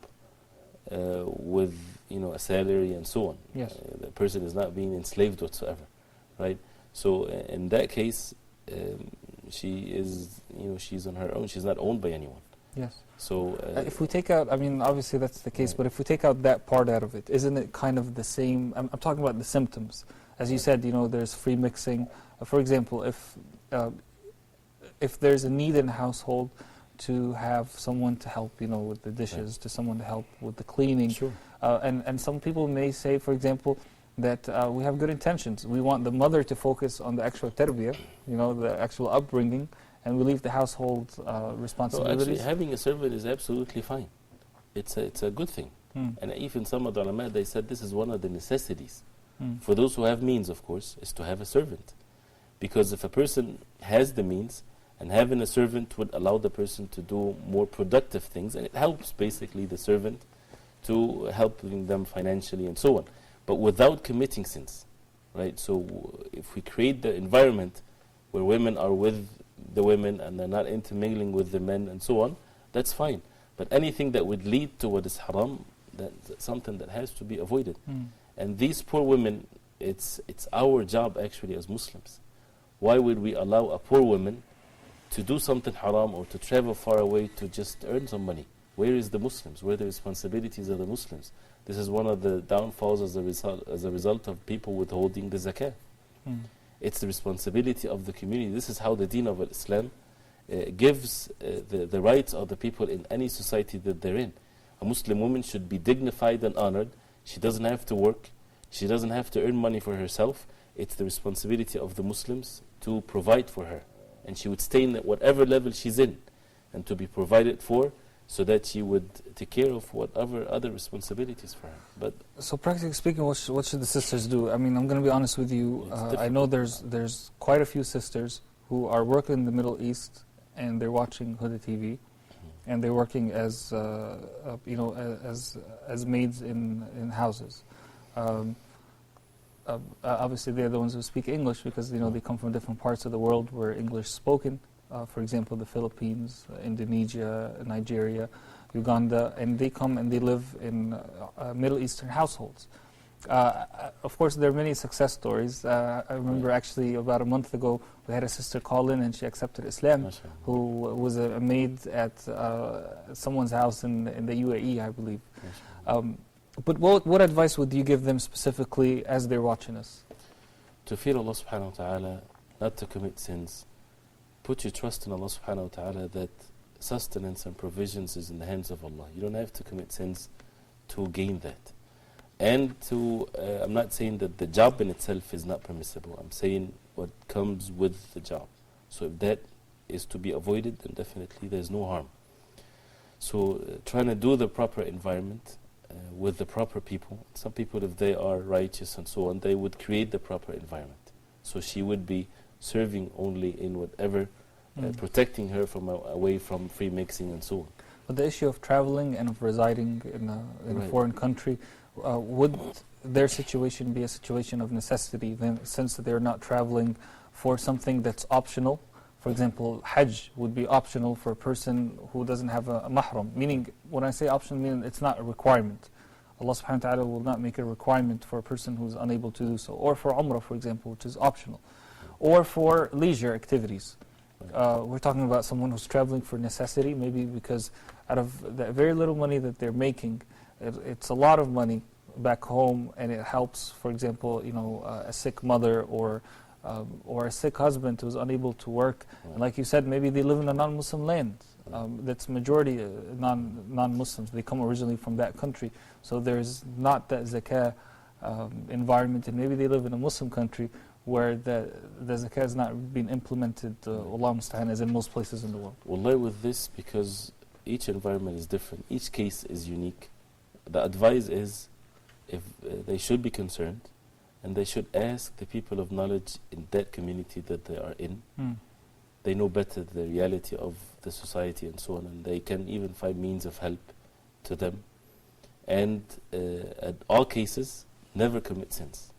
with a salary and so on. Yes. The person is not being enslaved whatsoever, right? So in that case, she is she's on her own. She's not owned by anyone. Yes. So if we take out, I mean, obviously that's the case, but if we take out that part out of it, isn't it kind of the same? I'm talking about the symptoms. As you said, there's free mixing. For example, if there's a need in a household to have someone to help, with the dishes, to someone to help with the cleaning. Sure. And some people may say, for example, that we have good intentions. We want the mother to focus on the actual tarbiyah, the actual upbringing, and we leave the household responsibilities. Actually, having a servant is absolutely fine. It's a good thing. And even some of the ulama, they said this is one of the necessities. For those who have means, of course, is to have a servant. Because if a person has the means, and having a servant would allow the person to do more productive things, and it helps basically the servant to helping them financially and so on, but without committing sins, right? So if we create the environment where women are with the women and they're not intermingling with the men and so on, that's fine. But anything that would lead to what is haram, that's something that has to be avoided. And these poor women, it's our job actually as Muslims. Why would we allow a poor woman to do something haram or to travel far away to just earn some money? Where is the Muslims? Where are the responsibilities of the Muslims? This is one of the downfalls as a result of people withholding the zakah. It's the responsibility of the community. This is how the deen of Islam gives the rights of the people in any society that they're in. A Muslim woman should be dignified and honored. She doesn't have to work. She doesn't have to earn money for herself. It's the responsibility of the Muslims to provide for her. And she would stay in whatever level she's in and to be provided for, so that she would take care of whatever other responsibilities for her. So practically speaking, what should the sisters do? I mean, I'm going to be honest with you. I know there's quite a few sisters who are working in the Middle East and they're watching Huda TV, and they're working as as maids in houses. Obviously, they're the ones who speak English because they come from different parts of the world where English is spoken. For example, the Philippines, Indonesia, Nigeria, Uganda, and they come and they live in Middle Eastern households. Of course, there are many success stories. I remember actually about a month ago, we had a sister call in and she accepted Islam, who was a maid at someone's house in the UAE, I believe. But what advice would you give them specifically as they're watching us? To fear Allah subhanahu wa ta'ala, not to commit sins. Put your trust in Allah subhanahu wa ta'ala that sustenance and provisions is in the hands of Allah. You don't have to commit sins to gain that. And I'm not saying that the job in itself is not permissible. I'm saying what comes with the job. So if that is to be avoided, then definitely there's no harm. So trying to do the proper environment with the proper people. Some people, if they are righteous and so on, they would create the proper environment. So she would be serving only in whatever, protecting her from away from free mixing and so on. But the issue of traveling and of residing in a foreign country, would their situation be a situation of necessity then, since they're not traveling for something that's optional? For example, Hajj would be optional for a person who doesn't have a mahram. Meaning, when I say optional, meaning it's not a requirement. Allah subhanahu wa ta'ala will not make a requirement for a person who's unable to do so. Or for Umrah, for example, which is optional. Or for leisure activities. We're talking about someone who's traveling for necessity, maybe because out of the very little money that they're making, it's a lot of money back home, and it helps, for example, a sick mother or a sick husband who's unable to work. And like you said, maybe they live in a non-Muslim land. That's majority non-Muslims. They come originally from that country. So there's not that zakah environment, and maybe they live in a Muslim country where the zakah has not been implemented, Allah musta'an, as in most places in the world. Wallahi, with this, because each environment is different, each case is unique, the advice is, if they should be concerned, and they should ask the people of knowledge in that community that they are in. They know better the reality of the society and so on, and they can even find means of help to them. And at all cases, never commit sins.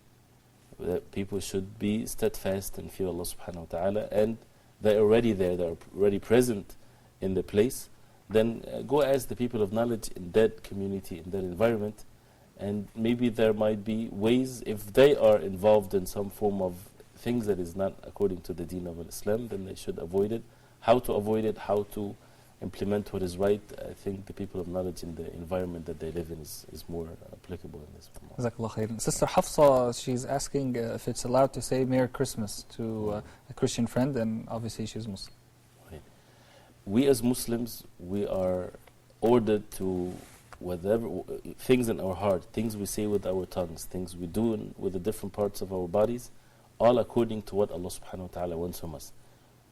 That people should be steadfast and fear Allah subhanahu wa ta'ala, and they're already there, they're already present in the place. Then go ask the people of knowledge in that community, in that environment, and maybe there might be ways, if they are involved in some form of things that is not according to the deen of Islam, then they should avoid it. How to avoid it, how to implement what is right, I think the people of knowledge in the environment that they live in is more applicable in this. Jazakallah khairan. Sister Hafsa, she's asking if it's allowed to say Merry Christmas to a Christian friend, and obviously she's Muslim. Right. We as Muslims, we are ordered to, whatever things in our heart, things we say with our tongues, things we do with the different parts of our bodies, all according to what Allah subhanahu wa ta'ala wants from us.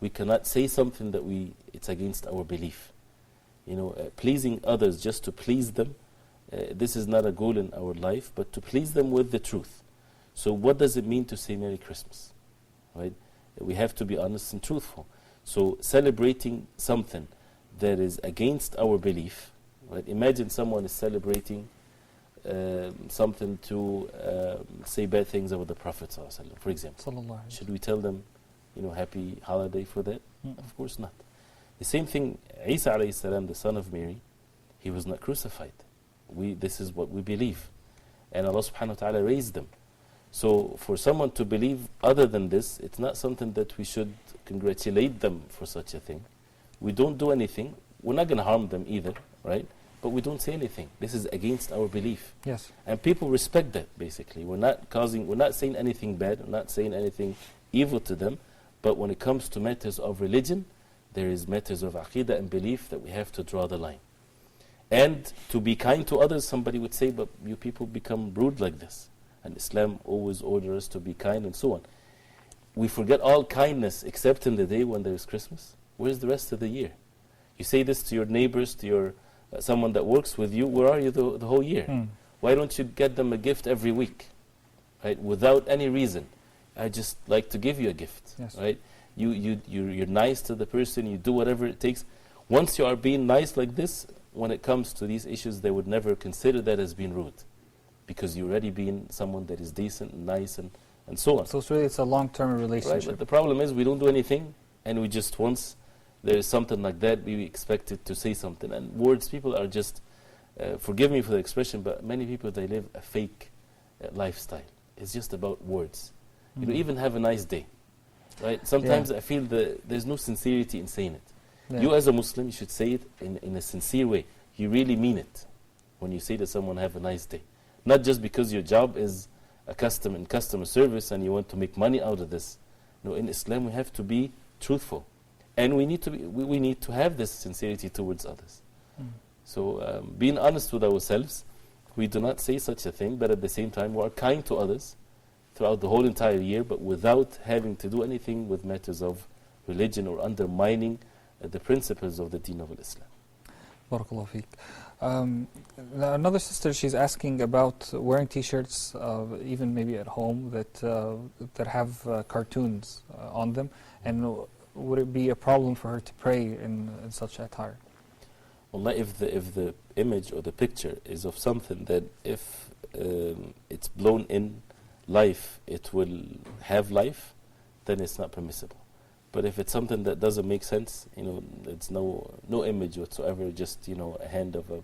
We cannot say something that it's against our belief. Pleasing others just to please them, this is not a goal in our life, but to please them with the truth. So what does it mean to say Merry Christmas? Right? We have to be honest and truthful. So celebrating something that is against our belief, right? Imagine someone is celebrating something to say bad things about the Prophet ﷺ, for example. Should we tell them, happy holiday for that? Of course not. The same thing, Isa alayhi salam, the son of Mary, he was not crucified. This is what we believe. And Allah subhanahu wa ta'ala raised them. So for someone to believe other than this, it's not something that we should congratulate them for such a thing. We don't do anything. We're not going to harm them either, right? But we don't say anything. This is against our belief. Yes. And people respect that, basically. We're not saying anything bad, we're not saying anything evil to them. But when it comes to matters of religion, there is matters of aqidah and belief that we have to draw the line. And to be kind to others, somebody would say, but you people become rude like this. And Islam always orders us to be kind and so on. We forget all kindness except in the day when there is Christmas. Where's the rest of the year? You say this to your neighbors, to your someone that works with you. Where are you the whole year? Why don't you get them a gift every week, right? Without any reason. I just like to give you a gift, yes. Right? You're nice to the person. You do whatever it takes. Once you are being nice like this, when it comes to these issues, they would never consider that as being rude, because you're already being someone that is decent and nice and so on. So it's a long-term relationship. Right, but the problem is we don't do anything, and we just once there is something like that, we expect it to say something. And words, people are just, forgive me for the expression, but many people, they live a fake lifestyle. It's just about words. Even have a nice day, right? Sometimes I feel that there's no sincerity in saying it. Yeah. You as a Muslim, you should say it in a sincere way. You really mean it when you say to someone, have a nice day. Not just because your job is in customer service and you want to make money out of this. No, in Islam we have to be truthful. And we need to have this sincerity towards others. So being honest with ourselves, we do not say such a thing, but at the same time we are kind to others throughout the whole entire year, but without having to do anything with matters of religion or undermining the principles of the deen of Islam. Barakallahu feek. Another sister, she's asking about wearing t-shirts, even maybe at home, that have cartoons on them, and would it be a problem for her to pray in such attire? Well, if the image or the picture is of something that if it's blown in life, it will have life, then it's not permissible. But if it's something that doesn't make sense, it's no image whatsoever, just a hand of a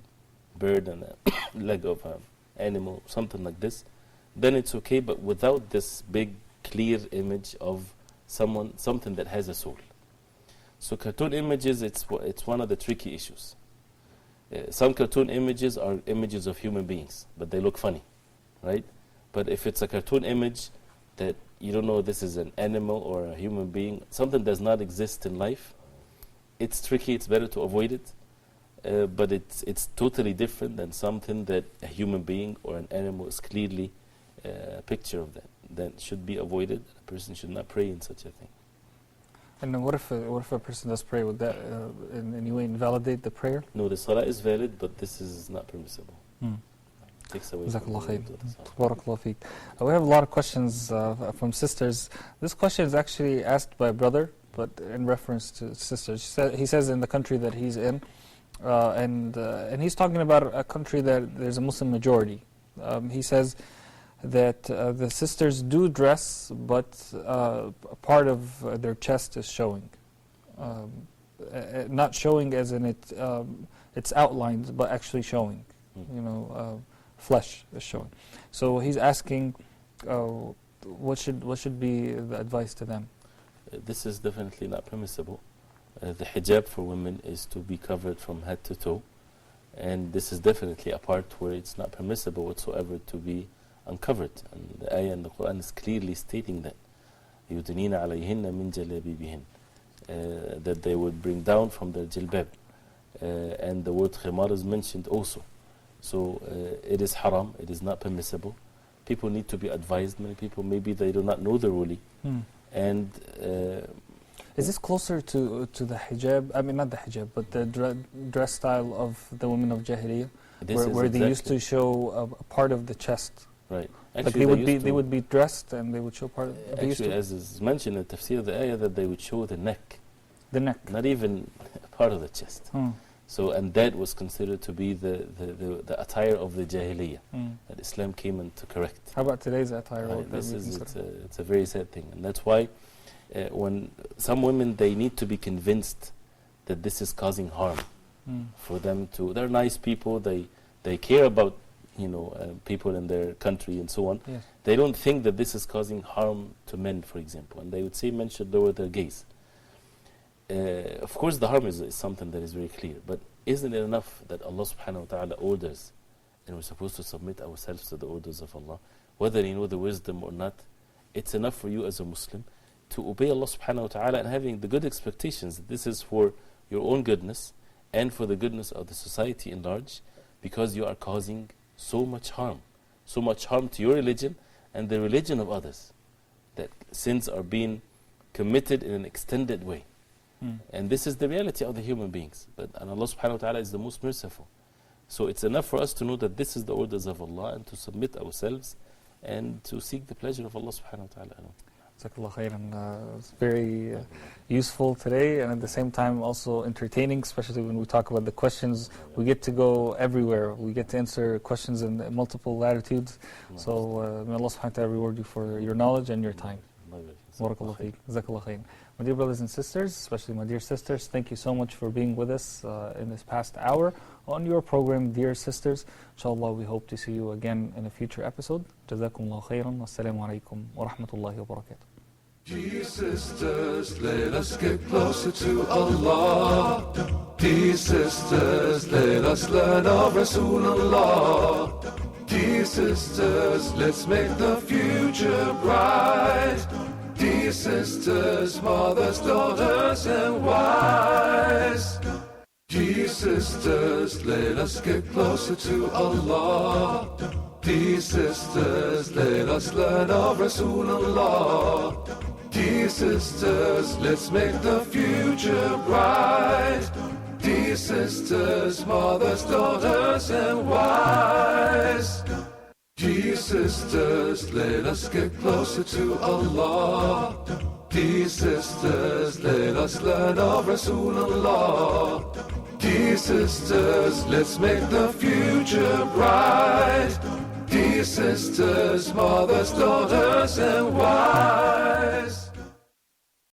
bird and a leg of an animal, something like this, then it's okay, but without this big clear image of something that has a soul. So cartoon images, it's one of the tricky issues. Some cartoon images are images of human beings, but they look funny, right? But if it's a cartoon image that you don't know this is an animal or a human being, something does not exist in life, it's tricky, it's better to avoid it. But it's totally different than something that a human being or an animal is clearly a picture of that. That should be avoided. A person should not pray in such a thing. And then what if a person does pray? Would that in any way invalidate the prayer? No, the salah is valid, but this is not permissible. Takes away from Jazakallah the khair. wudu of the salah. Barakallah feek. We have a lot of questions from sisters. This question is actually asked by a brother, but in reference to sisters. He says in the country that he's in, and he's talking about a country that there's a Muslim majority. He says that the sisters do dress, but part of their chest is showing. Not showing as in it's outlined, but actually showing. Flesh is showing. So he's asking, what should be the advice to them? This is definitely not permissible. The hijab for women is to be covered from head to toe, and this is definitely a part where it's not permissible whatsoever to be uncovered. And the ayah in the Quran is clearly stating that يُدْنِينَ عَلَيْهِنَّ مِنْ جَلَابِيبِهِنَّ, that they would bring down from their jilbab, and the word khimar is mentioned also. So it is haram, it is not permissible. People need to be advised. Many people, maybe they do not know the ruling. And is this closer to the hijab? I mean, not the hijab, but the dress style of the women of Jahiliyyah, where they used to show a part of the chest. Right. Actually, like they would be dressed and they would show part of the Actually, as is mentioned in the tafsir of the ayah, that they would show the neck. The neck. Not even part of the chest. So, and that was considered to be the attire of the Jahiliyyah that Islam came in to correct. How about today's attire? Right. It's a very sad thing, and that's why when some women, they need to be convinced that this is causing harm for them to. They're nice people. They care about people in their country and so on. Yes. They don't think that this is causing harm to men, for example, and they would say men should lower their gaze. Of course, the harm is something that is very clear, but isn't it enough that Allah subhanahu wa ta'ala orders, and we're supposed to submit ourselves to the orders of Allah, whether you know the wisdom or not? It's enough for you as a Muslim to obey Allah subhanahu wa ta'ala and having the good expectations that this is for your own goodness and for the goodness of the society in large, because you are causing so much harm to your religion and the religion of others, that sins are being committed in an extended way. And this is the reality of the human beings. And Allah subhanahu wa ta'ala is the most merciful. So it's enough for us to know that this is the orders of Allah and to submit ourselves and to seek the pleasure of Allah subhanahu wa ta'ala. Jazakallah khairan. It's very useful today, and at the same time also entertaining, especially when we talk about the questions. We get to go everywhere. We get to answer questions in multiple latitudes. So may Allah subhanahu wa ta'ala reward you for your knowledge and your time. Barakallah feek. Jazakallah khairan. My dear brothers and sisters, especially my dear sisters, thank you so much for being with us in this past hour on your program, Dear Sisters. Inshallah, we hope to see you again in a future episode. Jazakumullah khairan. Wassalamu alaikum wa rahmatullahi wa barakatuh. Dear sisters, let us get closer to Allah. Dear sisters, let us learn of Rasulullah. Dear sisters, let's make the future bright. Dear sisters, mothers, daughters, and wives. Dear sisters, let us get closer to Allah. Dear sisters, let us learn of Rasulullah. Dear sisters, let's make the future bright. Dear sisters, mothers, daughters, and wives. Dear sisters, let us get closer to Allah. Dear sisters, let us learn of Rasulullah. Dear sisters, let's make the future bright. Dear sisters, mothers, daughters, and wives.